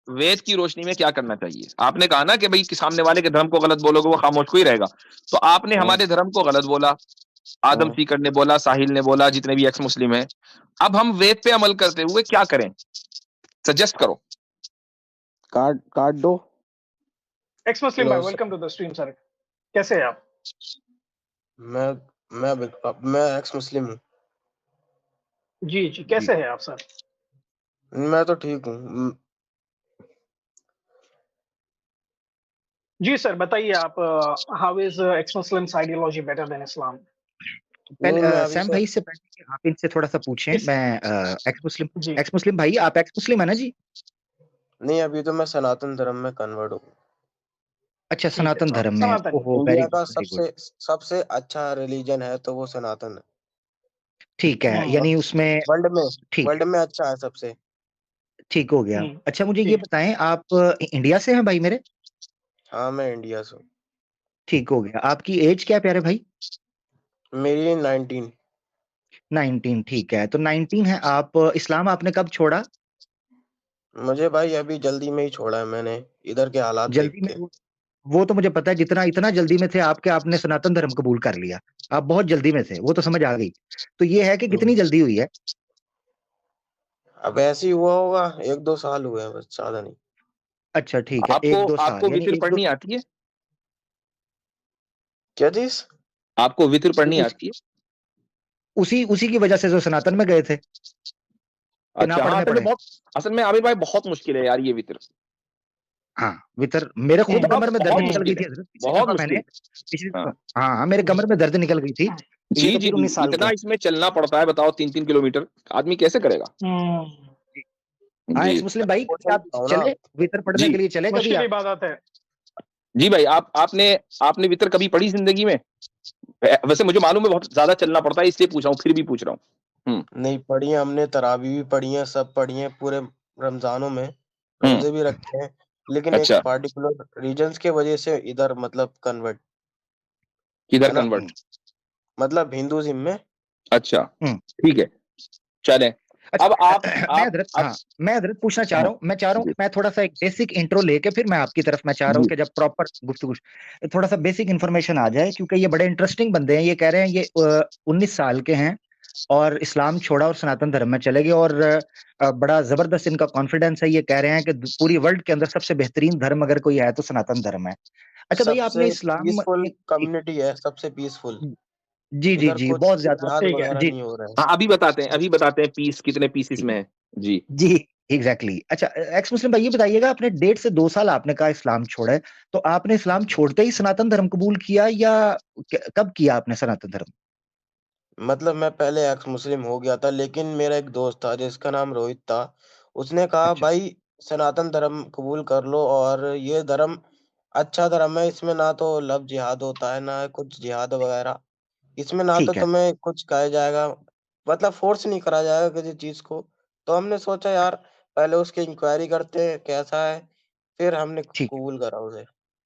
वेद की रोशनी में क्या करना चाहिए? आपने कहा ना कि भाई कि सामने वाले के धर्म को गलत बोलोगे वो खामोश को ही रहेगा। तो आपने हाँ हमारे धर्म को गलत बोला, आदम हाँ। सीकर ने बोला, साहिल ने बोला, जितने भी एक्स मुस्लिम हैं। अब हम वेद पे अमल करते हुए क्या करें? सजेस्ट करो। काट काट दो। एक्स मुस्लिम भाई, लो welcome to the stream sir. कैसे हैं आप? मैं मैं एक्स मुस्लिम हूँ। जी जी, कैसे हैं आप सर? मैं तो ठीक हूँ। जी सर, बताइए आप। How is ex Muslims ideology better than Islam? नहीं, मैं अभी सैम से भाई से पहले कि आप इनसे थोड़ा सा पूछें, इस मैं जी एक्स मुस्लिम भाई, आप एक्स मुस्लिम है ना जी? नहीं, अभी तो मैं सनातन धर्म में कन्वर्ट हूँ। अच्छा, ठीक है, सनातन धर्म में। सनातन। ओहो, वेरी इंडिया गुड का वेरी गुड। सबसे अच्छा रिलीजन है तो वो सनातन है। ठीक है, हम्म यानी उसमें वर्ल्ड में ठीक वर्ल्ड में अच्छा है सबसे। ठीक हो गया। अच्छा, मुझे ये ठीक। बताएं, आप इंडिया से हैं भाई मेरे? हाँ, मैं इंडिया से हूँ। ठीक हो गया। आपकी एज क्या है प्यारे भाई? मेरी 19। 19, ठीक है। तो 19 है आप। इस्लाम आपने कब छोड़ा? मुझे भाई अभी जल्दी में ही छोड़ा है मैंने, इधर के हालात देख जल्दी में? के। वो तो मुझे पता है, जितना इतना जल्दी में थे आपके, आपने सनातन धर्म कबूल कर लिया। आप बहुत जल्दी में थे, वो तो समझ आ गई। तो ये है कि कितनी जल्दी हुई है? अब ऐसे ही हुआ होगा, 1-2 साल हुए हैं बस, ज्यादा नहीं। अच्छा ठीक है, आपको 1-2 साल, आपको यानी वितर एक दो पढ़नी आती है? क्या चीज? आपको वितर पढ़नी उस, आती है? उसी उसी की वजह से जो सनातन में गए थे कि ना अच्छा हाँ, पढ़ने असल में पड़े। बहुत, असल में आबिद भाई बहुत मुश्किल है यार ये वितर। हाँ, वितर मेरे खुद बहुत कमर में दर्द बहुत निकल गई मुश्किल है, थी हजरत, पिछली बहुत दफा मैंने, मुश्किल। पिछली हाँ दफा। हाँ हाँ, मेरे कमर में दर्द निकल गई थी। ये जी तो जी फिर जी, 19 साल इतना के। इसमें चलना पड़ता है, बताओ 3-3 किलोमीटर आदमी कैसे करेगा? हाँ, जी एक्स मुस्लिम भाई, वो कभी तो आप बताओ ना। चले वितर पढ़ने जी के लिए, चले कभी मुश्किल आप? इबादत है। जी भाई, आपने आपने वितर कभी पढ़ी जिंदगी में? वैसे मुझे मालूम है बहुत ज्यादा चलना पड़ता है, इसलिए पूछ रहा हूँ, फिर भी पूछ रहा हूँ। नहीं पढ़ी है हमने, तरावी भी पढ़ी है, सब पढ़ी है पूरे रमजानों में। हम्म। रोजे भी रखे हैं। लेकिन एक अच्छा, पार्टिकुलर रीजंस के वजह से इधर मतलब कन्वर्ट, किधर है ना, हम्म, कन्वर्ट? मतलब हिंदुइज्म में। अच्छा, हम्म। ठीक है, चलें। अब अच्छा, मैं आप हजरत, अब हाँ, मैं हजरत पूछना चाह हाँ, रहा हूँ, मैं चाह रहा हूँ जी कि मैं थोड़ा सा एक बेसिक इंट्रो लेके फिर मैं आपकी तरफ, मैं चाह रहा हूँ जी कि जब प्रॉपर गुफ्तगू, थोड़ा सा बेसिक इन्फॉर्मेशन आ जाए, क्योंकि ये बड़े इंटरेस्टिंग बंदे हैं। ये कह रहे हैं ये 19 साल के हैं और इस्लाम छोड़ा और सनातन धर्म में चले गए, और बड़ा जबरदस्त इनका कॉन्फिडेंस है। ये कह रहे हैं कि पूरी वर्ल्ड के अंदर सबसे बेहतरीन धर्म अगर कोई है तो सनातन धर्म है। अच्छा भाई, आपने सबसे इस्लाम पीसफुल कम्युनिटी है, सबसे पीसफुल। जी जी इधर जी, कुछ बहुत ज्यादा। जिहाद ठीक है। वगैरह जी नहीं हो रहा है। हाँ, अभी बताते हैं पीस कितने पीसेस में है। जी जी, एग्जैक्टली exactly। अच्छा, एक्स मुस्लिम भाई, ये बताइएगा, आपने 1.5 से 2 साल आपने कहा इस्लाम छोड़ा है, तो आपने इस्लाम छोड़ते ही सनातन धर्म कबूल किया, या कब किया आपने सनातन धर्म? मतलब मैं पहले एक्स मुस्लिम हो गया था, लेकिन मेरा एक दोस्त था जिसका नाम रोहित था। उसने कहा अच्छा भाई सनातन धर्म कबूल कर लो, और ये धर्म अच्छा धर्म है, इसमें ना तो लव जिहाद होता है ना कुछ जिहाद वगैरह। इसमें ना तो ठीक है। तुम्हें कुछ कहा जाएगा, मतलब फोर्स नहीं करा जाएगा किसी चीज को। तो हमने सोचा यार पहले उसकी इंक्वायरी करते हैं कैसा है, फिर हमने ठीक है। कबूल करा उसे,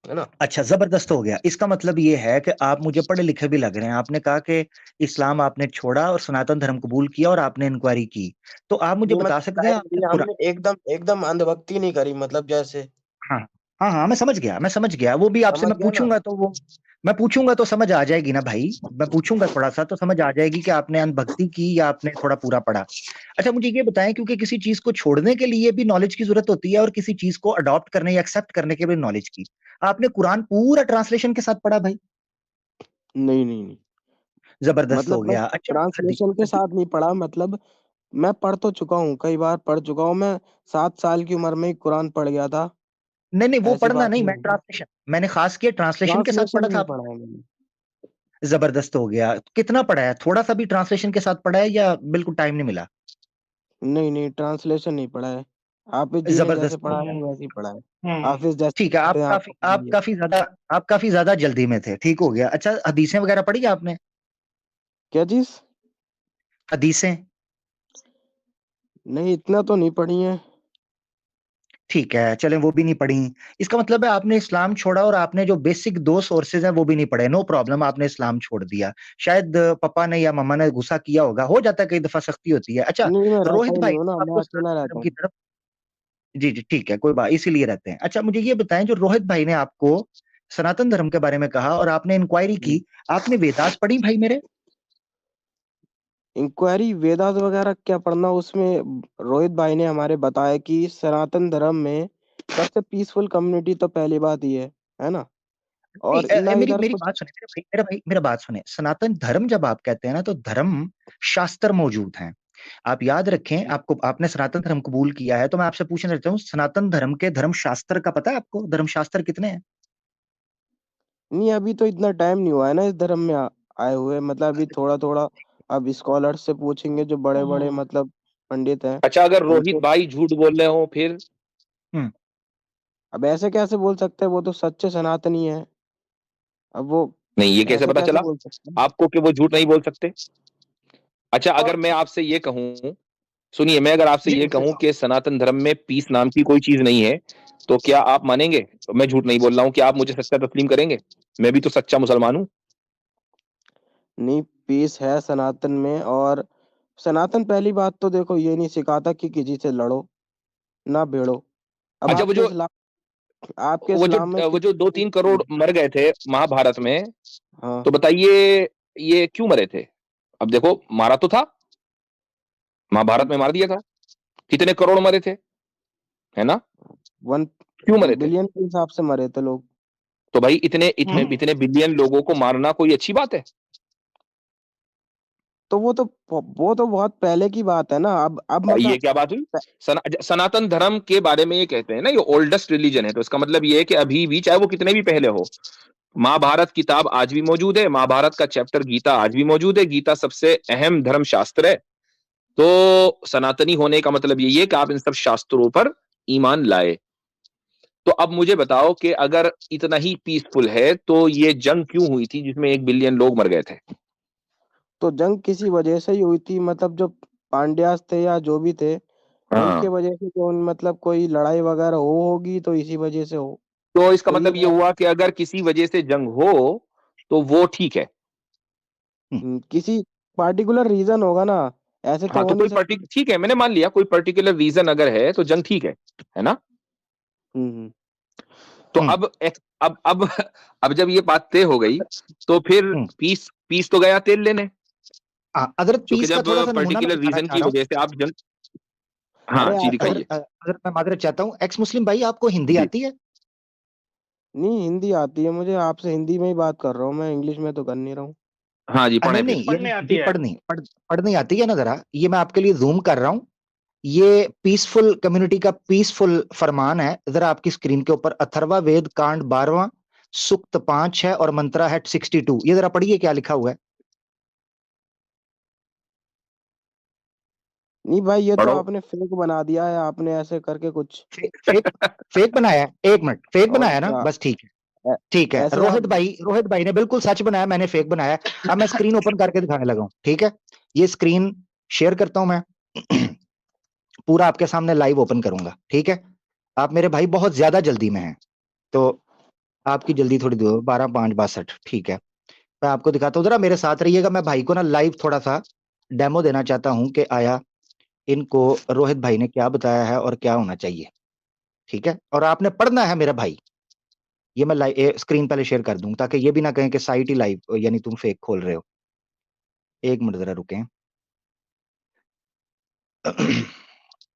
है ना। अच्छा, जबरदस्त हो गया। इसका मतलब ये है कि आप मुझे पढ़े लिखे भी लग रहे हैं। आपने कहा कि इस्लाम आपने छोड़ा और सनातन धर्म कबूल किया और आपने इंक्वायरी की। तो आप मुझे नहीं बता मतलब सकते हैं आपने डायरेक्टली हमने एकदम एकदम अंधभक्ति नहीं करी, मतलब जैसे, हाँ हाँ हाँ, मैं समझ गया, मैं समझ गया। वो भी आपसे समझ मैं गया ना। पूछूंगा तो वो, मैं पूछूंगा तो समझ आ जाएगी ना भाई। मैं पूछूंगा थोड़ा सा तो समझ आ जाएगी कि आपने अनभक्ति की या आपने थोड़ा पूरा पढ़ा। अच्छा, मुझे ये बताएं, क्योंकि किसी चीज को छोड़ने के लिए भी नॉलेज की जरूरत होती है और किसी चीज को अडॉप्ट करने या एक्सेप्ट करने के लिए नॉलेज की। आपने कुरान पूरा ट्रांसलेशन के साथ पढ़ा भाई? नहीं नहीं नहीं, जबरदस्त हो मतलब मैं गया। अच्छा, ट्रांसलेशन के साथ नहीं पढ़ा, मतलब मैं पढ़ तो चुका हूँ, कई बार पढ़ चुका हूँ मैं। 7 साल की उम्र में ही कुरान पढ़ गया था। नहीं नहीं, वो ऐसी पढ़ना बात नहीं, मैं नहीं है। ट्रांसलेशन, मैंने खास किया ट्रांसलेशन के साथ ट्रांसलेशन पढ़ा था नहीं आपने? पढ़ा है मैंने। जबरदस्त हो गया। कितना पढ़ा है? थोड़ा सा भी ट्रांसलेशन के साथ पढ़ा है या बिल्कुल टाइम नहीं मिला? नहीं नहीं, ट्रांसलेशन नहीं पढ़ा है। हाफिज जी ने जैसे जबरदस्त हो पढ़ा गया। है वैसे ही पढ़ा है। हम्म हाफिज जैसे ठीक है, पढ़ते हैं आपको पढ़ा दिया। आप काफी ज्यादा जल्दी में थे। ठीक हो गया। अच्छा, हदीसें वगैरह पढ़ी आपने? क्या चीज? हदीसें? नहीं, इतना तो नहीं पढ़ी है। ठीक है, चलें, वो भी नहीं पढ़ी। इसका मतलब है आपने इस्लाम छोड़ा और आपने जो बेसिक 2 सोर्सेज हैं वो भी नहीं पढ़े। नो प्रॉब्लम, आपने इस्लाम छोड़ दिया। शायद पापा ने या मम्मा ने गुस्सा किया होगा, हो जाता है, कई दफा सख्ती होती है। अच्छा, नहीं, मैं रहता रोहित ही भाई, नहीं हूँ ना, मैं आपको अकेला सनातन रहता धर्म की हूँ। तरफ, जी जी ठीक है, कोई बात, इसीलिए रहते हैं। अच्छा मुझे ये बताएं, जो रोहित भाई ने आपको सनातन धर्म के बारे में कहा और आपने इंक्वायरी की, आपने वेदास पढ़ी भाई मेरे? इंक्वायरी वेदास वगैरह क्या पढ़ना, उसमें रोहित भाई ने हमारे बताया कि सनातन धर्म में सबसे पीसफुल कम्युनिटी तो पहली बात ही है ना। और ना मेरी इधर मेरी कुछ बात सुने मेरे भाई, मेरा बात सुने। सनातन धर्म जब आप कहते हैं ना, तो धर्म शास्त्र मौजूद हैं। आप याद रखें, आपको, आपने सनातन धर्म कबूल किया है, तो मैं आपसे पूछना चाहता हूँ, सनातन धर्म के धर्म शास्त्र का पता है आपको? धर्म शास्त्र कितने हैं? नहीं, अभी तो इतना टाइम नहीं हुआ है ना इस धर्म में आए हुए, मतलब अभी थोड़ा थोड़ा। अब स्कॉलर से पूछेंगे जो बड़े बड़े मतलब पंडित हैं अच्छा, अगर रोहित उनसे। भाई झूठ बोल रहे हो फिर? हम्म अब ऐसे कैसे बोल सकते हैं, वो तो सच्चे सनातनी है। अब वो नहीं, ये कैसे ऐसे पता कैसे चला बोल सकते हैं। आपको कि वो झूठ नहीं बोल सकते? अच्छा, अगर और मैं आपसे ये कहूं, सुनिए, मैं अगर आपसे जी ये जी कहूं कि सनातन धर्म में पीस नाम की कोई चीज नहीं है, तो क्या आप मानेंगे? मैं झूठ नहीं बोल रहा हूं, क्या आप मुझे सच्चा तस्लीम करेंगे? मैं भी तो सच्चा मुसलमान हूं। नहीं, पीस है सनातन में। और सनातन पहली बात तो देखो ये नहीं सिखाता कि किसी से लड़ो ना भिड़ो। अब अच्छा, आपके इस्लाम में वो जो 2-3 करोड़ मर गए थे महाभारत में, हाँ, तो बताइए ये क्यों मरे थे? अब देखो, मारा तो था, महाभारत में मार दिया था, कितने करोड़ मरे थे, है ना? 1 क्यों मरे थे? बिलियन के हिसाब से मरे थे लोग। तो भाई इतने इतने हम्म, इतने बिलियन लोगों को मारना कोई अच्छी बात है? तो वो तो बहुत पहले की बात है ना। अब ये मतलब क्या बात हुई? सनातन धर्म के बारे में ये कहते हैं ना, ये ओल्डेस्ट रिलीजन है, तो इसका मतलब ये है कि अभी भी, चाहे वो कितने भी पहले हो, महाभारत किताब आज भी मौजूद है, महाभारत का चैप्टर गीता आज भी मौजूद है, गीता सबसे अहम धर्म शास्त्र है। तो सनातनी होने का मतलब यही है कि आप इन सब शास्त्रों पर ईमान लाए। तो अब मुझे बताओ कि अगर इतना ही पीसफुल है, तो ये जंग क्यों हुई थी जिसमें 1 बिलियन लोग मर गए थे? तो जंग किसी वजह से ही हुई थी, मतलब जो पांड्यास थे या जो भी थे उनके हाँ, वजह से, जो मतलब कोई लड़ाई वगैरह होगी तो इसी वजह से हो। तो इसका तो ये मतलब ये हुआ कि अगर किसी वजह से जंग हो तो वो ठीक है। किसी पार्टिकुलर रीजन होगा ना, ऐसे तो हाँ, हो तो नहीं कोई सकता। ठीक है, मैंने मान लिया कोई पर्टिकुलर रीजन अगर है तो जंग ठीक है ना? हम्म। तो हम्म अब जब ये बात तय हो गई, तो फिर हम्म पीस पीस तो गया तेल लेने, अदर क्योंकि पीस का जब थोड़ा सा नमूना मैं पर्टिकुलर दिखाना रीजन चाह की रहा हूँ। वजह से आप जंग। हाँ अरे जी, अगर दिखाइए। अगर मैं माजरत चाहता हूँ, एक्स मुस्लिम भाई, आपको हिंदी जी, आती है? नहीं, हिंदी आती है मुझे, आपसे हिंदी में ही बात कर रहा हूँ मैं, इंग्लिश में तो कर नहीं रहा हूँ। हाँ जी, नहीं पढ़े फिर। नहीं, यानी पढ़ने आती हिंदी है। पढ़नी आती है ना जरा, ये मैं आपके लिए जूम कर रहा हूँ। ये पीसफुल कम्युनिटी का पीसफुल फरमान है, जरा आपकी स्क्रीन के ऊपर। अथर्वा वेद कांड 12वां, सूक्त 5 है और मंत्रा है 62। ये जरा पढ़िए क्या लिखा हुआ है। नहीं भाई, ये तो पढ़ो। आपने फेक बना दिया है, आपने ऐसे करके कुछ। फेक फेक बनाया है? एक मिनट, फेक और बनाया ना, क्या, बस ठीक है। ऐ- ठीक है, ऐसे आप। रोहित भाई ने बिल्कुल सच बनाया, मैंने फेक बनाया। अब मैं स्क्रीन ओपन करके दिखाने लगा हूं, ठीक है? ये स्क्रीन शेयर करता हूं मैं। पूरा आपके सामने लाइव ओपन करूंगा, ठीक है? आप मेरे भाई बहुत ज्यादा जल्दी में हैं, तो आपकी जल्दी थोड़ी दूर, 12:05:62, ठीक है? मैं आपको दिखाता हूँ, जरा मेरे साथ रहिएगा। मैं भाई को ना लाइव थोड़ा सा डेमो देना चाहता हूँ कि आया इनको रोहित भाई ने क्या बताया है और क्या होना चाहिए, ठीक है? और आपने पढ़ना है मेरा भाई। ये मैं लाइव स्क्रीन पहले शेयर कर दूं, ताकि ये भी ना कहें कि साइट ही लाइव, यानी तुम फेक खोल रहे हो। एक मिनट जरा रुकें।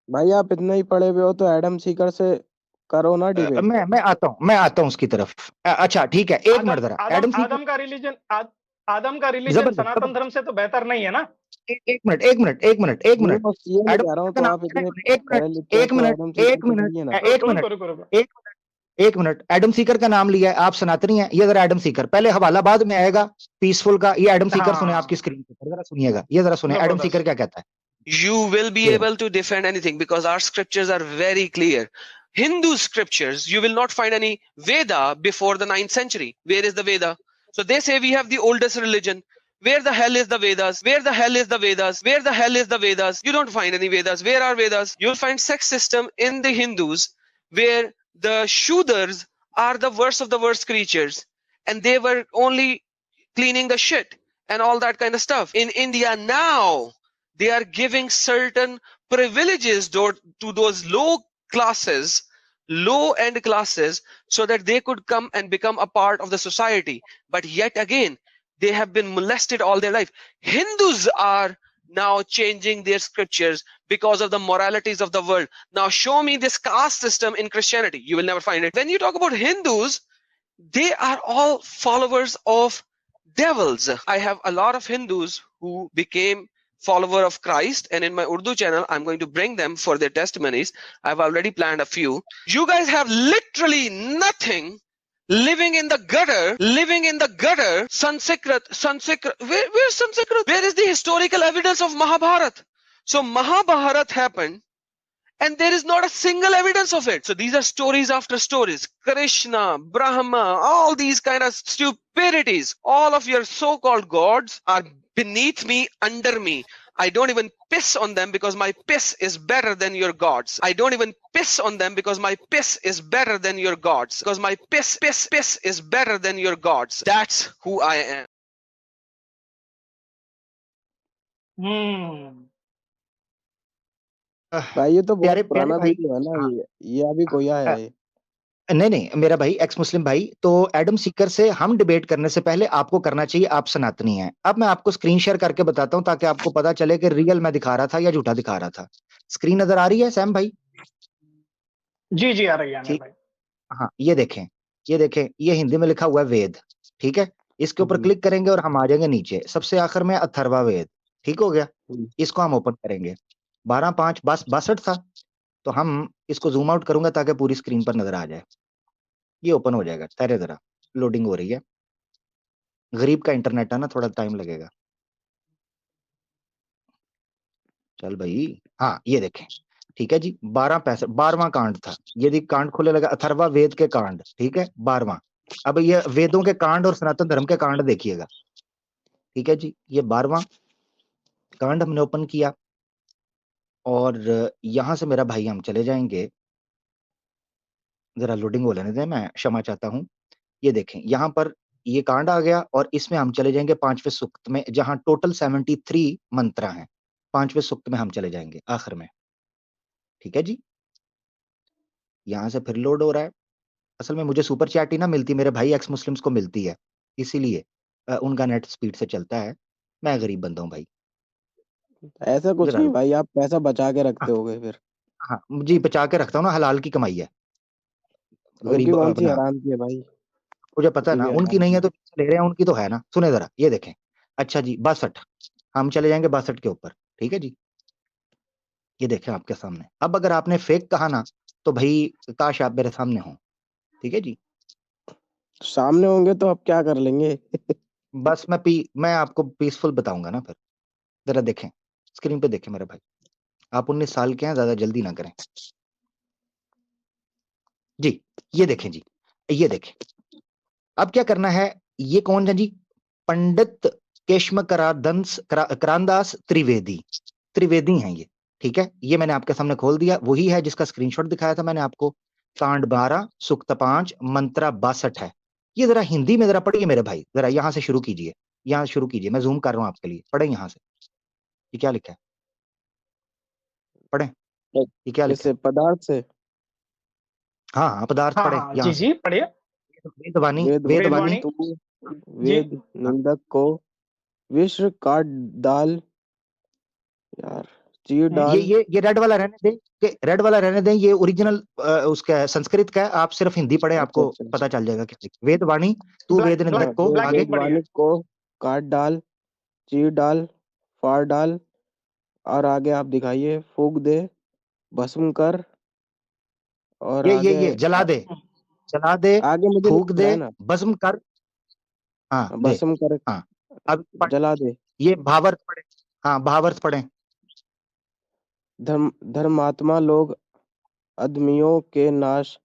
भाई आप इतना ही पढ़े हुए हो तो एडम सीकर से करो ना डिबेट। मैं आता हूँ उसकी तरफ। अच्छा ठीक है, एक मिनट आदम जरा। आदम एडम सीकर, आदम का रिलीजन आदम का रिलीजन जबरदस्त सनातन धर्म जबरदस्त। से तो बेहतर नहीं है ना? एक नहीं, मिनट। बस ये नहीं एडम कह रहा सीकर हूँ, का तो नाम आप लिया इतने ना? पढ़े लिखे हो तो एडम सीकर से कहिए ना। एक मिनट, रुको रुको। एक एक मिनट। एडम सीकर का नाम लिया है, आप सनातनी हैं? ये जरा एडम सीकर, पहले हवाला बाद में आएगा पीसफुल का। ये एडम सीकर सुने आपकी हाँ, स्क्रीन पर, जरा सुनिएगा, ये जरा सुने एडम सीकर जबरदस्त। क्या कहता है। You will be ये able to defend anything because our scriptures are very clear. Hindu scriptures, you will not find any Veda before the 9th century. Where is the Veda? So they say we have the oldest religion. Where the hell is the Vedas? Where the hell is the Vedas? Where the hell is the Vedas? You don't find any Vedas. Where are Vedas? You'll find sex system in the Hindus where the Shudras are the worst of the worst creatures and they were only cleaning the shit and all that kind of stuff. In India now, they are giving certain privileges to those low classes, low end classes, so that they could come and become a part of the society. But yet again, they have been molested all their life. Hindus are now changing their scriptures because of the moralities of the world. Now show me this caste system in Christianity. You will never find it. When you talk about Hindus, they are all followers of devils. I have a lot of Hindus who became follower of Christ, and in my Urdu channel I'm going to bring them for their testimonies. I've already planned a few. You guys have literally nothing, living in the gutter. Sanskrit, where's Sanskrit? Where is the historical evidence of Mahabharata? So Mahabharata happened, and there is not a single evidence of it. So these are stories after stories. Krishna, Brahma, all these kind of stupidities. All of your so-called gods are beneath me, under me. I don't even piss on them because my piss is better than your gods. I don't even piss on them because my piss is better than your gods. Because my piss is better than your gods. That's who I am. भाई ये तो बहुत प्यारे पुराना भाई, video है ना। हाँ, ये अभी कोई आया है? नहीं मेरा भाई एक्स मुस्लिम भाई, तो एडम सीकर से हम डिबेट करने से पहले आपको करना चाहिए, आप सनातनी हैं। अब मैं आपको स्क्रीन शेयर करके बताता हूं ताकि आपको पता चले कि रियल मैं दिखा रहा था या झूठा दिखा रहा था। स्क्रीन नजर आ रही है सैम भाई? जी जी आ रही है ठीक, भाई। हाँ ये देखें, ये हिंदी में लिखा हुआ है वेद, ठीक है। इसके ऊपर क्लिक करेंगे और हम आ जाएंगे नीचे, सबसे आखिर में अथर्वा वेद, ठीक हो गया। इसको हम ओपन करेंगे। 12/5/62 था, तो हम इसको जूम आउट करूंगा ताकि पूरी स्क्रीन पर नजर आ जाए। ये ओपन हो जाएगा, ठहरे जरा, लोडिंग हो रही है। गरीब का इंटरनेट है ना, थोड़ा टाइम लगेगा। चल भाई, हाँ ये देखें, ठीक है जी। 12वां कांड था, ये कांड खुले लगा, अथर्वा वेद के कांड, ठीक है, 12वां। अब ये वेदों के कांड और सनातन धर्म के कांड देखिएगा, ठीक है जी। ये 12वां कांड हमने ओपन किया और यहां से मेरा भाई हम चले जाएंगे, जरा लोडिंग हो लेने दें, मैं क्षमा चाहता हूं। ये देखें, यहां पर ये कांड आ गया और इसमें हम चले जाएंगे 5वें सूक्त में, जहां टोटल 73 मंत्र हैं। 5वें सूक्त में हम चले जाएंगे आखिर में, ठीक है जी। यहां से फिर लोड हो रहा है। असल में मुझे सुपर चैट ही ना मिलती, मेरे भाई एक्स मुस्लिम्स को मिलती है, इसीलिए उनका नेट स्पीड से चलता है। मैं गरीब बंदा हूं भाई। ऐसा कुछ जरा नहीं भाई, आप पैसा बचा के रखते होगे फिर। हाँ जी, बचा के रखता हूँ ना, हलाल की कमाई है। उनकी गरीब कौन सी अपना, हराम की है भाई? मुझे पता है उनकी ना, भी उनकी हराम नहीं है की तो ले रहे हैं, उनकी तो है ना। सुने जरा, ये देखें। अच्छा जी, 62 हम चले जाएंगे 62 के ऊपर, ठीक है जी। ये देखें आपके सामने। अब अगर आपने फेक कहा ना, तो भाई काश आप मेरे सामने हो, ठीक है जी। है। सामने होंगे तो आप क्या कर लेंगे? बस मैं आपको पीसफुल बताऊंगा ना फिर। जरा देखें, स्क्रीन पे देखें मेरे भाई। आप 19 साल के हैं, ज्यादा जल्दी ना करें जी। ये देखें जी, ये देखें। अब क्या करना है, ये कौन है जी? पंडित केशव करानदास त्रिवेदी हैं ये, ठीक है। ये मैंने आपके सामने खोल दिया, वही है जिसका स्क्रीनशॉट दिखाया था मैंने आपको। कांड 12 सूक्त 5 मंत्रा 62 है। ये जरा हिंदी में जरा पढ़िए मेरे भाई, जरा यहां से शुरू कीजिए, यहां शुरू कीजिए, मैं जूम कर रहा हूं आपके लिए। पढ़े यहां से, ये क्या लिखा है, पढ़े, ये क्या लिखा इससे है? पदार्थ से। हाँ पदार्थ पढ़े हाँ यहां जी से। जी पढ़िए। वेदवाणी, वेदवाणी। तू जी वेद निंदक को विश्व काट डाल, यार चीर डाल। ये रेड वाला रहने दें, रेड वाला रहने दें। ये ओरिजिनल उसका है, संस्कृत का है। आप सिर्फ हिंदी पढ़े, आपको अच्छा, पता चल जाएगा क्या लिखा है। वेदवाणी तू वेद निंदक को, ब्लैक आगे इंक पढ़िए। वेदवाणी को काट डाल, चीर डाल, फाड़ डाल, और आगे आप दिखाइए, फूक दे, भस्म कर, और ये जला दे, जला दे, आगे मुझे नहीं फूक दिख रहा दे, है ना। भस्म कर। हाँ ले, भस्म कर, हाँ अब जला दे। ये भावार्थ पढ़े। हाँ भावार्थ पढ़े। धर्मात्मा लोग अधर्मियों के नाश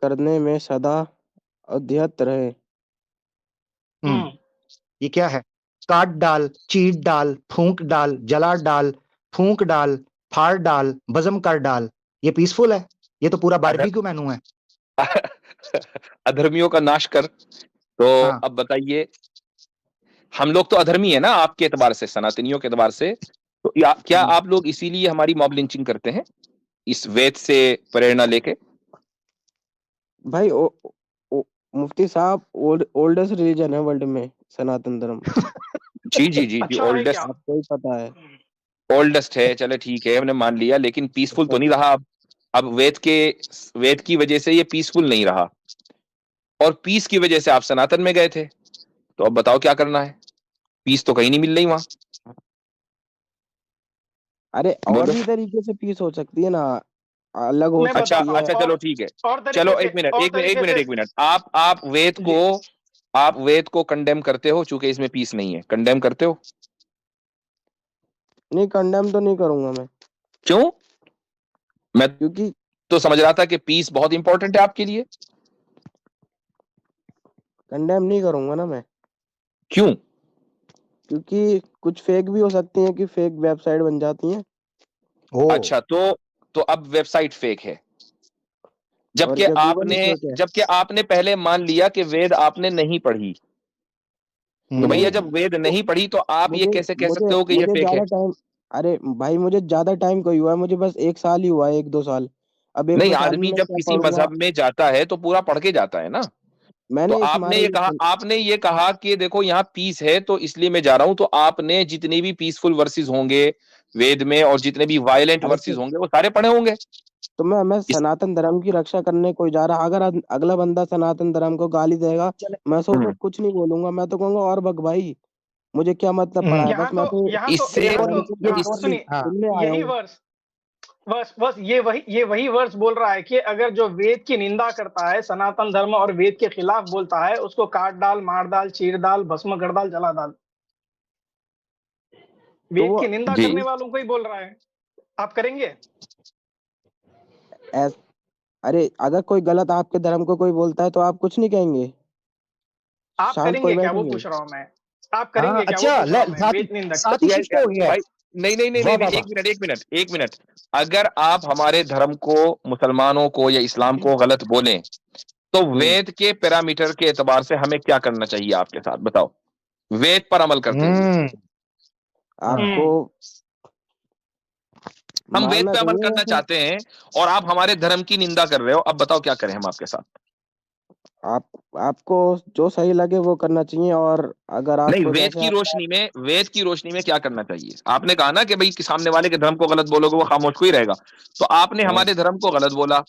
करने में सदा अध्यत रहे। ये क्या है? काट डाल, चीट डाल, फूंक डाल, जला डाल, फूंक डाल, फाड़ डाल, भस्म कर डाल। ये पीसफुल है? ये तो पूरा बारबेक्यू मेनू है। अधर्मियों का नाश कर। तो हाँ। अब बताइए, हम लोग तो अधर्मी है ना आपके एतबार से, सनातनियों के एतबार से, तो क्या आप लोग इसीलिए हमारी मॉब लिंचिंग करते हैं? इस वेद से प्रेरणा लेके? भाई मुफ्ती साहब, ओल्डेस्ट रिलीजन है वर्ल्ड में सनातन धर्म। जी जी जी जी, अच्छा है ओल्डेस्ट, क्या? आपको ही पता है। ओल्डेस्ट है, चले ठीक है, हमने मान लिया, लेकिन पीसफुल तो नहीं रहा। अब वेद की वजह से ये पीसफुल नहीं रहा, और पीस की वजह से आप सनातन में गए थे, तो अब बताओ क्या करना है? पीस तो कहीं नहीं मिल रही वहां। अरे और बोलो। भी तरीके से पीस हो सकती है ना, अलग हो मैं सकती अच्छा बताता है। हूँ, अच्छा, चलो ठीक है, और चलो तरीके से, एक मिनट और एक मिनट एक तरीके मिनट से। एक मिनट, आप वेद को कंडेम करते हो, चूंकि इसमें पीस नहीं है, कंडेम करते हो? नहीं, कंडेम तो नहीं करूंगा मैं, क्यों? मैं क्योंकि तो समझ रहा था कि पीस बहुत इंपॉर्टेंट है आपके लिए। कंडेम नहीं करूंगा ना मैं, क्यों? क्योंकि कुछ फेक भी हो सकती है, कि फेक वेबसाइट बन जाती है। ओ अच्छा, तो अब वेबसाइट फेक है, और क्या गूगल ही फेक है? जबकि आपने पहले मान लिया कि वेद आपने नहीं पढ़ी, तो नहीं, भैया जब वेद तो नहीं पढ़ी तो आप ये मुझे कैसे कह मुझे सकते हो कि ये मुझे फेक है? ज्यादा टाइम, अरे भाई मुझे ज्यादा टाइम कोई हुआ है, मुझे बस 1 साल ही हुआ है, 1-2 साल। अब एक नहीं, दो साल में आदमी मैं जब क्या किसी पढ़ूंगा? मजहब में जाता है तो पूरा पढ़ के जाता है ना। तो मैंने तुम्हारे ये सुन, आपने ये कहा कि देखो यहाँ पीस है तो इसलिए मैं जा रहा हूं, तो आपने जितने भी पीसफुल वर्सेस होंगे वेद में, और जितने भी वायलेंट अरे वर्सेस होंगे, वो सारे पढ़े होंगे। तो मैं इस सनातन धर्म की रक्षा करने कोई जा रहा, अगर अगला बंदा सनातन धर्म को गाली देगा, मैं तो उसको हम्म। कुछ नहीं बोलूंगा, मैं तो कहूंगा और बक भाई, मुझे क्या मतलब पड़ा है, बस मैं तो इससे एक और धर्म को ये को इस सुनिए, हाँ सुनने आया यही हूँ। वर्स ये वही वर्स बोल रहा है कि अगर जो वेद की निंदा करता है, सनातन धर्म और वेद के खिलाफ बोलता है, उसको काट डाल, मार डाल, चीर डाल, भस्म कर डाल, जला डाल। तो वेद वो की निंदा जी करने वालों को ही बोल रहा है। आप करेंगे? ऐस, अरे अगर कोई गलत आपके धर्म को कोई बोलता है तो आप कुछ नहीं कहेंगे? आप शांत कोई करेंगे क्या, वो बैठेंगे? पूछ रहा हूं मैं। आप हाँ करेंगे क्या, वो अच्छा पूछ रहा हूं मैं, साथ ही वेद निंदक। साथ ही यार शिफ्ट हो गया है। भाई, नहीं नहीं नहीं वाह नहीं नहीं, वाह वाह। एक मिनट एक मिनट एक मिनट, अगर आप हमारे धर्म को, मुसलमानों को या इस्लाम को गलत बोलें, तो वेद के पैरामीटर के एतबार से हमें क्या करना चाहिए आपके साथ, बताओ, वेद पर अमल करते हुए? हाँ आपको हम वेद मारना पे अमल चाहिए करना वैसे। चाहते हैं, और आप हमारे धर्म की निंदा कर रहे हो, अब बताओ क्या करें हम आपके साथ? आप आपको जो सही लगे वो करना चाहिए, और अगर नहीं, आपको जैसे आप, वेद की रोशनी में क्या करना चाहिए? आपने कहा ना कि भाई कि सामने वाले के धर्म को गलत बोलोगे वो खामोश को ही रहेगा, तो आपने हाँ, हमारे धर्म को गलत बोला,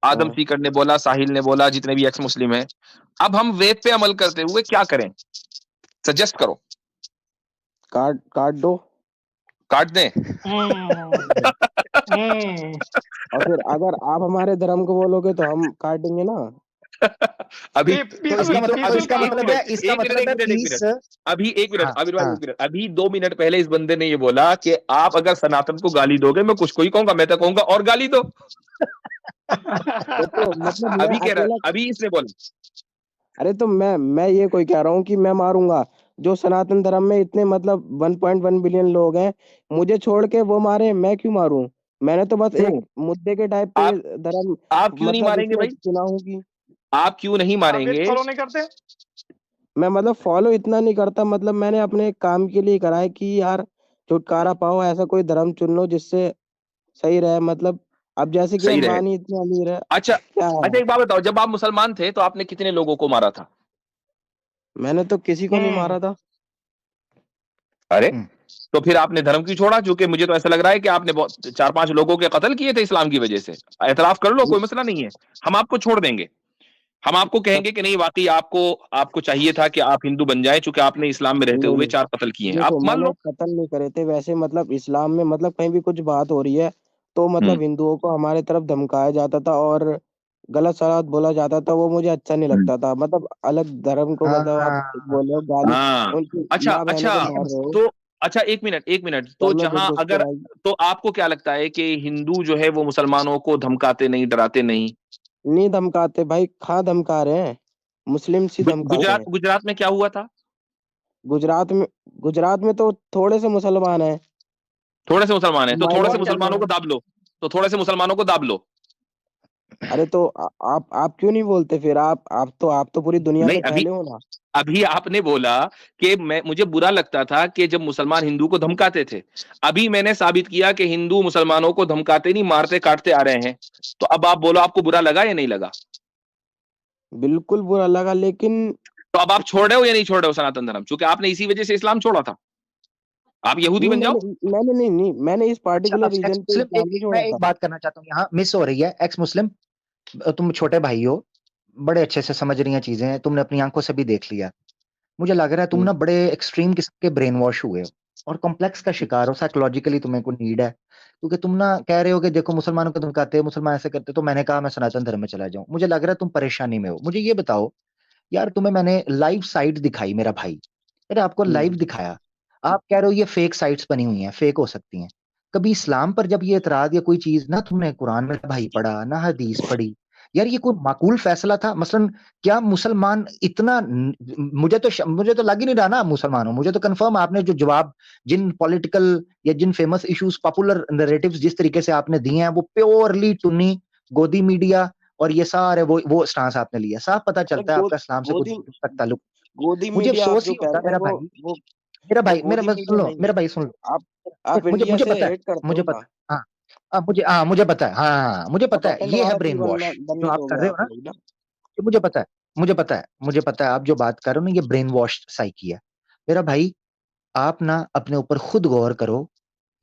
आदम हाँ, सीकर ने बोला, साहिल ने बोला, जितने भी एक्स मुस्लिम हैं, अब हम वेद पे अमल करते हुए क्या करें? सजेस्ट करो। काट काट दो। काट दें? और फिर अगर आप हमारे धर्म को बोलोगे तो हम काटेंगे ना। अभी तो अभी तो इसका अभी एक मतलब है मिनट एक मिनट एक मिनट एक पीस। मिनट, अभी एक मिनट, हाँ आबिर भाई हाँ एक मिनट, अभी 2 मिनट पहले इस बंदे ने ये बोला कि आप अगर सनातन को गाली दोगे, मैं कुछ को ही कहूंगा, मैं तो कहूंगा और गाली दो। तो मतलब मैं अभी कह अकेला, रहा, अभी इसने बोला। अरे तो मैं ये कोई कह रहा हूँ कि मैं मारूंगा? जो सनातन धर्म में इतने मतलब 1.1 बिलियन लोग हैं, मुझे छोड़ के वो मारे, मैं क्यों मारूं? मैंने तो बस एक क्यों? मुद्दे के टाइप पे आप ये धर्म आप क्यों नहीं मतलब मारेंगे इसमें भाई? चुना हूँ कि आप क्यों नहीं आप वेद मारेंगे? फॉलो नहीं करते? मैं मतलब फॉलो इतना नहीं करता, मतलब मैंने अपने काम के लिए करा है कि यार छुटकारा पाओ, ऐसा कोई धर्म चुन लो जिससे सही रहे, मतलब अब जैसे कि सही रहे। अंबानी इतने अमीर है, अच्छा क्या अच्छा, है? एक बात बताओ, जब आप मुसलमान थे तो आपने कितने लोगों को मारा था? मैंने तो किसी को नहीं हम्म मारा था। अरे, हम्म, तो फिर आपने धर्म क्यों छोड़ा? क्योंकि मुझे तो ऐसा लग रहा है कि आपने बहुत 4-5 लोगों के कत्ल किए थे इस्लाम की वजह से। एतराफ कर लो, कोई मसला नहीं है, हम आपको छोड़ देंगे। हम आपको तब कहेंगे कि नहीं, वाकई आपको आपको चाहिए था कि आप हिंदू बन जाए, चूंकि आपने इस्लाम में रहते नहीं हुए नहीं, 4 कत्ल किए हैं, आप देखो मान मैंने लो। कत्ल नहीं करे थे वैसे, मतलब इस्लाम में मतलब कहीं भी कुछ बात हो रही है तो हम्म मतलब हिंदुओं को हमारे तरफ धमकाया जाता था और गलत सलत बोला जाता था, वो मुझे अच्छा नहीं हम्म। लगता था। मतलब अलग धर्म को मतलब आप हाँ बोल रहे हो गाली, हाँ, उनकी अच्छा माँ बहनों अच्छा, को मार रहे हो, तो अच्छा, एक मिनट, तो सब में जहां दुख घुसते अगर, भाई। तो आपको क्या लगता है कि हिंदू जो है वो मुसलमानों को धमकाते नहीं, डराते नहीं? नहीं धमकाते भाई, कहाँ धमका रहे हैं, मुस्लिम ही धमकाते गुजरात हैं। गुजरात में क्या हुआ था? गुजरात में, गुजरात में तो थोड़े से मुसलमान हैं, थोड़े से मुसलमान है, तो थोड़े से माइनॉरिटी मुसलमानों है। को दाब लो, तो थोड़े से मुसलमानों को दाब लो। अरे तो आप क्यों नहीं बोलते फिर? आप तो पूरी दुनिया नहीं, में अभी फैले हो ना। अभी आपने बोला कि मुझे बुरा लगता था कि जब मुसलमान हिंदू को धमकाते थे। अभी मैंने साबित किया कि हिंदू मुसलमानों को धमकाते नहीं, मारते काटते आ रहे हैं। तो अब आप बोलो, आपको बुरा लगा या नहीं लगा? बिल्कुल बुरा लगा, लेकिन तो अब आप छोड़ रहे हो या नहीं छोड़ रहे हो सनातन धर्म? क्योंकि आपने इसी वजह से इस्लाम छोड़ा था। आप यहूदी नहीं बन जाओ। मैंने इस अच्छा, पार्टिकुलर अब एक्स रीजन पे मुस्लिम, इस्लाम नहीं मैं छोड़ा एक था। बात करना चाहता हूँ, यहाँ मिस हो रही है। एक्स मुस्लिम, तुम छोटे भाई हो, बड़े अच्छे से समझ रही हैं चीजें, तुमने अपनी आंखों से भी देख लिया। मुझे लग रहा है तुम ना बड़े एक्सट्रीम किस्म के ब्रेन वॉश हुए हो और कॉम्प्लेक्स का शिकार हो। साइकोलॉजिकली तुम्हें को नीड है, क्योंकि तुम ना कह रहे हो कि देखो मुसलमानों को धमकाते हैं, मुसलमान ऐसे करते, तो मैंने कहा मैं सनातन धर्म में चला जाऊं। मुझे लग रहा है तुम परेशानी में हो। मुझे ये बताओ यार, तुम्हें मैंने लाइव साइट दिखाई मेरा भाई, मैंने आपको लाइव दिखाया, आप कह रहे हो ये फेक साइट्स बनी हुई हैं, फेक हो सकती हैं। कभी इस्लाम पर जब ये एतराज या कोई चीज, ना तुमने कुरान में भाई पढ़ा ना हदीस पढ़ी? यार ये कोई माकूल फैसला था? मसलन क्या मुसलमान इतना मुझे तो लग ही नहीं रहा ना मुसलमान हो। मुझे तो कंफर्म आपने जो जवाब, जिन पॉलिटिकल या जिन फेमस इश्यूज, पॉपुलर नैरेटिव्स जिस तरीके से आपने दिए हैं, वो प्योरली टुन्नी गोदी मीडिया और ये सारे वो स्टांस आपने लिया। साफ पता अरे चलता है आपका इस्लाम से कुछ गोदी हद तक ताल्लुक। गोदी मुझे मीडिया आप अफसोस ही जो कह होता है रहे हैं मेरा भाई, वो वो मेरा गोदी बस सुन मीडिया लो, नहीं मेरा है। भाई सुन लो। आप आप मुझे इंडिया मुझे से पता है, हेट करते मुझे हो ना। पता है। मुझे पता है, हाँ मुझे आप पता है, अखंड ये है भारत ही ब्रेन वॉश जो बनने आप कर दोगे रहे हो आप ना। लोग ना। ये मुझे पता है, मुझे पता है आप जो बात कर रहे हो ना, ये ब्रेन वॉश साइकी है। मेरा भाई, आप ना अपने ऊपर खुद गौर करो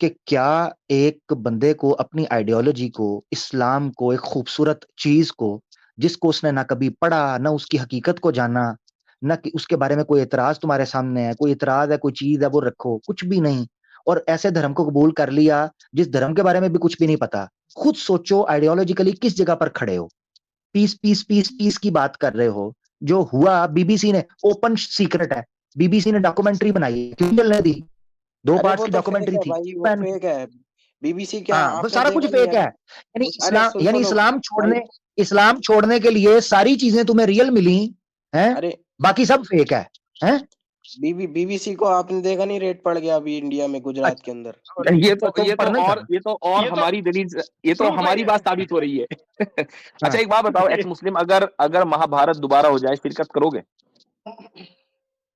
कि क्या एक बंदे को अपनी आइडियोलॉजी को, इस्लाम को, एक खूबसूरत चीज को, जिसको उसने ना कभी पढ़ा ना उसकी हकीकत को जाना, ना कि उसके बारे में कोई एतराज तुम्हारे सामने है, कोई एतराज है, कोई चीज है, वो रखो, कुछ भी नहीं, और ऐसे धर्म को कबूल कर लिया जिस धर्म के बारे में भी कुछ भी नहीं पता। खुद सोचो आइडियोलॉजिकली किस जगह पर खड़े हो। पीस पीस पीस पीस की बात कर रहे हो। जो हुआ बीबीसी ने, ओपन सीक्रेट है, बीबीसी ने डॉक्यूमेंट्री बनाई, क्यों चलने दी? 2 अरे पार्ट्स वो की तो फेक डॉक्यूमेंट्री है थी, भाई, क्यों वो बैन की? फेक है। बीबीसी क्या हाँ, वो आपने सारा कुछ देखा नहीं फेक है? है। अरे यानी सुनो भाई। इस्लाम छोड़ने के लिए सारी चीजें तुम्हें रियल मिली हैं, अरे बाकी सब फेक है, हैं? बीबीसी को आपने देखा नहीं? रेट पड़ गया अभी इंडिया में, गुजरात के अंदर। अच्छा, तुम पढ़ना चाहो? ये तो ये तो हमारी दलील, ये तो प्रूफ हमारी है। बात साबित हो रही है। अच्छा, हाँ, एक बात बताओ, एक्स मुस्लिम, अगर अगर महाभारत दोबारा हो जाए, शिरकत करोगे?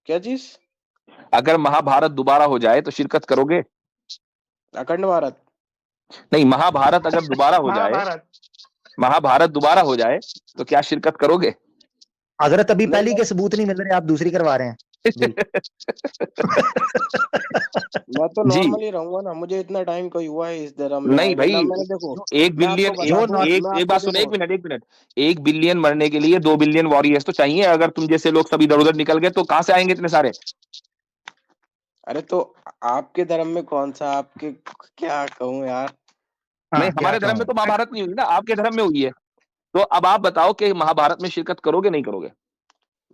क्या चीज? अगर महाभारत दोबारा हो जाए तो शिरकत करोगे? अखंड भारत? नहीं, महाभारत अगर दोबारा हो जाए, महाभारत। महाभारत दोबारा हो जाए तो क्या शिरकत करोगे? हजरत अभी नहीं पहली के सबूत नहीं मिल रहे, आप दूसरी करवा रहे हैं जी। मैं तो जी नॉर्मली रहूंगा ना। मुझे इतना टाइम कोई हुआ है इस धर्म में नहीं आके ना। भाई, मैंने देखो, एक मैं आपको बिलियन, बता दूं, मैं एक आपको बात सुनो, देखो। एक मिनट, 1 बिलियन मरने के लिए 2 बिलियन वॉरियर्स तो चाहिए। अगर तुम जैसे लोग सब इधर उधर निकल गए तो कहां से आएंगे इतने सारे? अरे तो आपके धर्म में कौन सा आपके, क्या कहूँ यार। नहीं, हाँ, क्या हमारे धर्म में कहूँ? तो महाभारत नहीं हुई ना, आपके धर्म में हुई है। तो अब आप बताओ कि महाभारत में शिरकत करोगे नहीं करोगे?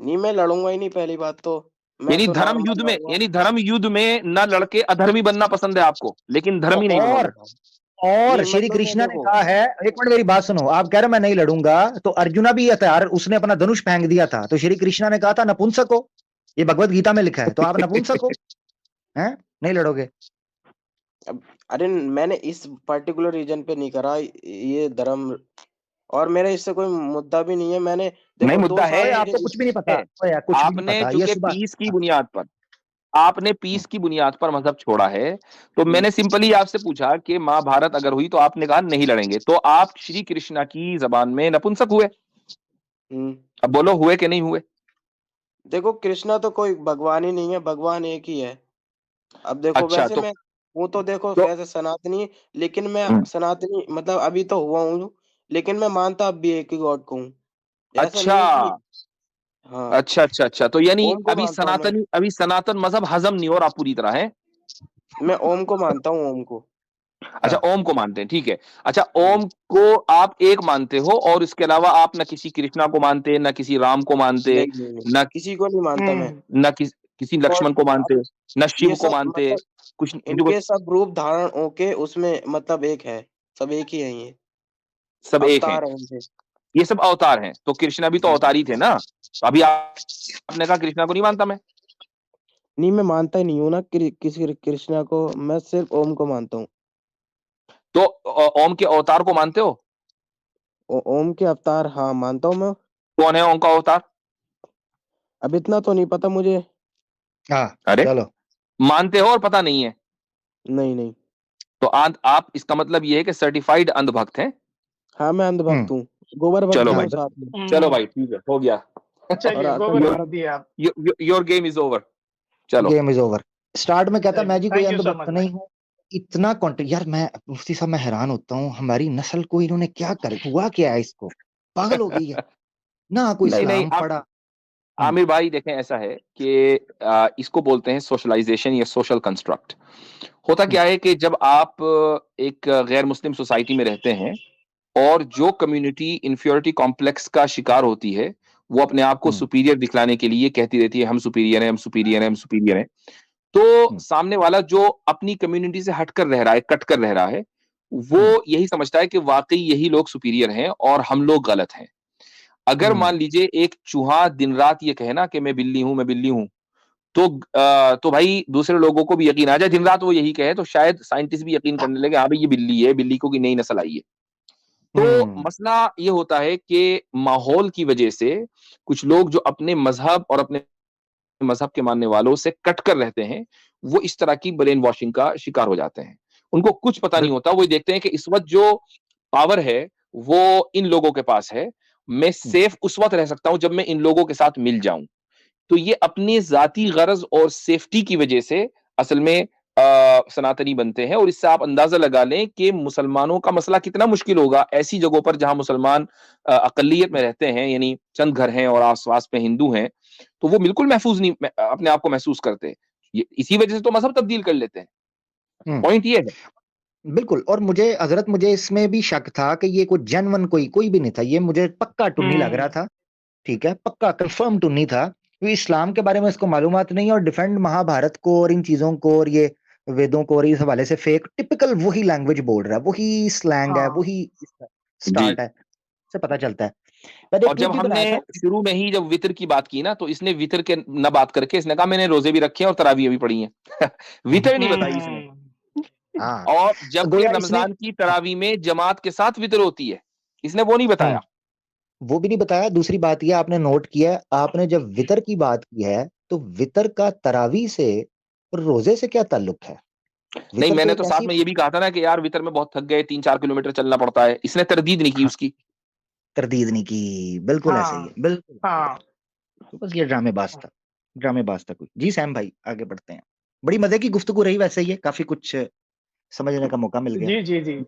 नहीं, मैं लड़ूंगा ही नहीं पहली बात तो। मैं यानी तो धर्म नॉर्मल युद्ध में, रहूंगा। धर्म युद्ध में न लड़के अधर्मी बनना पसंद है आपको, लेकिन धर्मी नहीं बनोगे। और नहीं श्री मतलब मैं कृष्णा ने देखो। कहा है, एक मिनट मेरी बात सुनो, आप कह रहे हो मैं नहीं लड़ूंगा, तो अर्जुना भी हथियार, उसने अपना धनुष फेंक दिया था, तो श्री कृष्णा ने कहा था नपुंसक हो, ये भगवत गीता में लिखा है, तो आप नपुंसक हो, हैं? नहीं लड़ोगे? अरे मैंने इस पर्टिकुलर रीजन पे नहीं करा ये धर्म, और मेरा इससे कोई मुद्दा भी नहीं है। मैंने नहीं, देखो दो मुद्दा है, साल मुझे आपको कुछ भी नहीं पता, है। ओए यार, कुछ भी नहीं आपने पता ये चूंकि सुबह। पीस की बुनियाद पर, आपने पीस की बुनियाद पर मजहब छोड़ा है, तो मैंने सिंपली आपसे पूछा कि महाभारत अगर हुई तो आपने कहा नहीं लड़ेंगे, तो आप श्री कृष्णा की जबान में नपुंसक हुए। हम्म। अब बोलो, हुए कि नहीं हुए? देखो कृष्णा तो कोई भगवान ही नहीं है, भगवान एक ही है। अब देखो अच्छा, वैसे मैं हूँ तो देखो तो वैसे सनातनी, लेकिन मैं सनातनी मतलब अभी तो हुआ हूँ, लेकिन मैं मानता अब भी एक ही गॉड को हूँ। ऐसा अच्छा नहीं है कि हाँ, अच्छा, तो यानी ओम को मानता हूँ मैं। अभी सनातन मजहब हजम नहीं हो रहा पूरी तरह है। मैं ओम को मानता हूँ, ओम को। अच्छा, ओम को मानते हैं, ठीक है। अच्छा, हम्म, ओम को आप एक मानते हो, और इसके अलावा आप न किसी कृष्णा को मानते, न किसी राम को मानते, नहीं नहीं नहीं, न किसी को नहीं मानता मैं। न किसी और लक्ष्मण को मानते, न शिव ये को सब मानते, मतलब कुछ हिंदू को, इनके सब रूप धारण होके उसमें मतलब एक है, सब एक ही है ये, सब एक हैं। अवतार है इनके। ये सब अवतार हैं, तो कृष्णा भी तो हम्म। अवतार ही थे ना। तो अभी आपने कहा कृष्णा को नहीं मानता मैं। नहीं, मैं मानता ही नहीं हूँ ना किसी कृष्णा को। मैं सिर्फ ओम को मानता हूँ। तो ओम के अवतार को मानते हो? ओम के अवतार, हाँ मानता हूँ मैं। कौन है ओम का अवतार? अब इतना तो नहीं पता मुझे। हाँ अरे चलो, मानते हो और पता नहीं है? नहीं नहीं। तो आप इसका मतलब ये है कि सर्टिफाइड अंधभक्त हैं। हाँ मैं अंधभक्त हूँ, गोबर भक्त चलो भी भाई, हूँ साथ में। चलो भाई, ठीक है, हो गया। और चलिए अखंड गोबर भारत। भक्त दिए आप। Your game is over. चलो। Game is over. स्टार्ट में कहता मैं चलिए जी कोई थैंक यू सो अंधभक्त मच नहीं भाई। हूँ। इतना कंटेंट यार, मैं मुफ्ती साहब मैं हैरान होता हूँ, हमारी नस्ल को इन्होंने क्या कर हुआ, क्या है इसको, पागल हो गई है ना, कोई नहीं नहीं, इस्लाम आप पढ़ा। आमिर भाई देखें, ऐसा है कि इसको बोलते हैं सोशलाइजेशन या सोशल कंस्ट्रक्ट। होता क्या है कि जब आप एक गैर मुस्लिम सोसाइटी में रहते हैं और जो कम्युनिटी इंफियोरिटी कॉम्प्लेक्स का शिकार होती है, वो अपने आप को सुपीरियर दिखलाने के लिए कहती रहती है हम सुपीरियर हैं, हम सुपीरियर हैं, हम सुपीरियर हैं। तो सामने वाला जो अपनी कम्युनिटी से हटकर रह रहा है, कट कर रह रहा है, वो यही समझता है कि वाकई यही लोग सुपीरियर हैं और हम लोग गलत हैं। अगर मान लीजिए एक चूहा दिन रात ये कहे ना कि मैं बिल्ली हूं, मैं बिल्ली हूं, तो भाई दूसरे लोगों को भी यकीन आ जाए, दिन रात वो यही कहे तो शायद साइंटिस्ट भी यकीन करने लगे, हाँ भाई ये बिल्ली है, बिल्ली को की नई नस्ल आई है। तो मसला ये होता है कि माहौल की वजह से कुछ लोग जो अपने मजहब और अपने मजहब के मानने वालों से कट कर रहते हैं, वो इस तरह की ब्रेन वॉशिंग का शिकार हो जाते हैं। उनको कुछ पता नहीं होता, वो देखते हैं कि इस वक्त जो पावर है वो इन लोगों के पास है, मैं सेफ उस वक्त रह सकता हूं जब मैं इन लोगों के साथ मिल जाऊं। तो ये अपनी जाती गरज और सेफ्टी की वजह से असल में सनातनी बनते हैं। और इससे आप अंदाजा लगा लें कि मुसलमानों का मसला कितना मुश्किल होगा ऐसी जगहों पर जहां मुसलमान अकलियत में रहते हैं, यानी चंद घर हैं और आसपास में हिंदू हैं, तो वो बिल्कुल महफूज नहीं अपने आप को महसूस करते। ये इसी वजह से तो मजहब तब्दील कर लेते हैं। पॉइंट ये है। बिल्कुल। और मुझे हजरत, मुझे इसमें भी शक था कि ये कोई जेन्युइन कोई भी नहीं था, ये मुझे पक्का टुन्नी लग रहा था। ठीक है, पक्का कंफर्म टुन्नी था, क्योंकि इस्लाम के बारे में इसको मालूमात नहीं है और डिफेंड महाभारत को और इन चीजों को और ये वेदों को और इस हवाले से फेक टिपिकल वही लैंग्वेज बोल रहा है, वही स्लैंग है, वही जी। स्टार्ट है, से पता चलता है। मैंने एक और क्लिप जब भी हमने बनाया था। शुरू में ही जब वितर की बात की ना, तो इसने वितर के न बात करके इसने कहा मैंने रोजे भी रखे हैं और तरावीह भी पढ़ी हैं। वितर नहीं बताई इसने। हाँ, और जबकि गोया इसने रमजान की तरावी में जमात के साथ वितर होती है, इसने वो नहीं बताया। वो भी नहीं बताया। दूसरी बात यह आपने नोट किया है, आपने जब वितर की बात की है तो वितर का तरावी से और रोजे से क्या ताल्लुक है? नहीं, वितर तो मैंने एक तो साथ ऐसी में ये भी कहा था ना कि यार वितर में बहुत थक गए, 3-4 किलोमीटर चलना पड़ता है, इसने तरदीद नहीं की उसकी। तरदीद नहीं की, बिल्कुल ऐसे ही है, बिल्कुल। तो बस ये ड्रामेबाज था कुछ। जी सैम भाई आगे बढ़ते हैं। बड़ी मजे की गुफ्तगू रही वैसे, ये काफी कुछ समझने का मौका मिल गया। जी जी जी